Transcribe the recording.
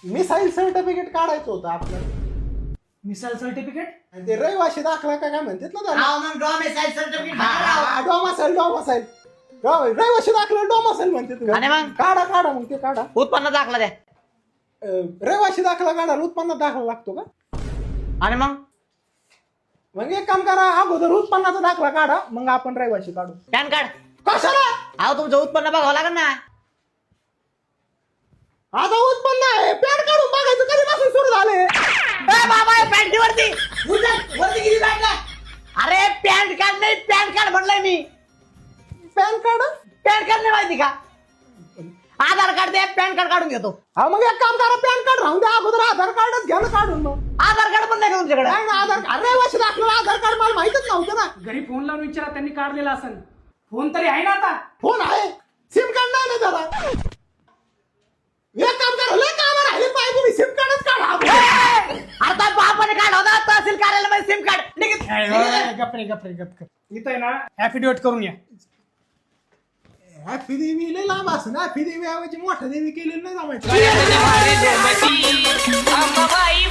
Missile certificate काढायचं होतं आपल्याला. Missile certificate? आणि ते रहिवाशी दाखला काय म्हणतात ना त्याला. मग डॉमिसाईल सर्टिफिकेट डोमासाईल रहिवाशी दाखला डोमासाईल म्हणतात. आणि मग? काढा मग ते काढा. उत्पन्न दाखला द्या. रहिवाशी दाखला काढायला उत्पन्न दाखला लागतो का? आणि मग एक काम करा, अगोदर उत्पन्नाचा दाखला काढा, मग आपण रहिवाशी काढू. Pan card. कशाला? अहो तुमचं उत्पन्न बघावं लागेल ना. आता उत्पन्न आहे, पॅन काढून बघायचं कधीपासून सुरू झाले. बाबा पॅन्टीवरती. वरती किती बॅग? अरे पॅन कार्ड नाही, पॅन कार्ड म्हणलंय मी. PAN card? पॅन कार्ड नाही माहिती का? आधार कार्ड दे, पॅन कार्ड काढून घेतो. हा मग एक काम करा, पॅन कार्ड राहून द्या, अगोदर आधार कार्डच घ्या ना काढून. मग आधार कार्ड पण नाही का तुमच्याकडे? नाही ना, आधार कार्ड रहिवाशी दाखला आधार कार्ड मला माहितच नव्हतं ना. घरी फोन लावून विचारा, त्यांनी काढलेला असेल. फोन तरी आहे ना आता? फोन आहे, सिम कार्ड नाही ना त्याला. एक काम करा, लय काम राहिले पाहिजे, तुम्ही सिम कार्डच काढा. आता बापाने काढला होता तहसील कार्यालयामध्ये सिम कार्ड. गप्रे. इथं आहे ना ऍफिडेविट करून या. हॅपी देवी लय लांब असं ना, हॅपी देवी ऐवजी मोठा देवी केलेलं नाही जमायचं. अंबाबाई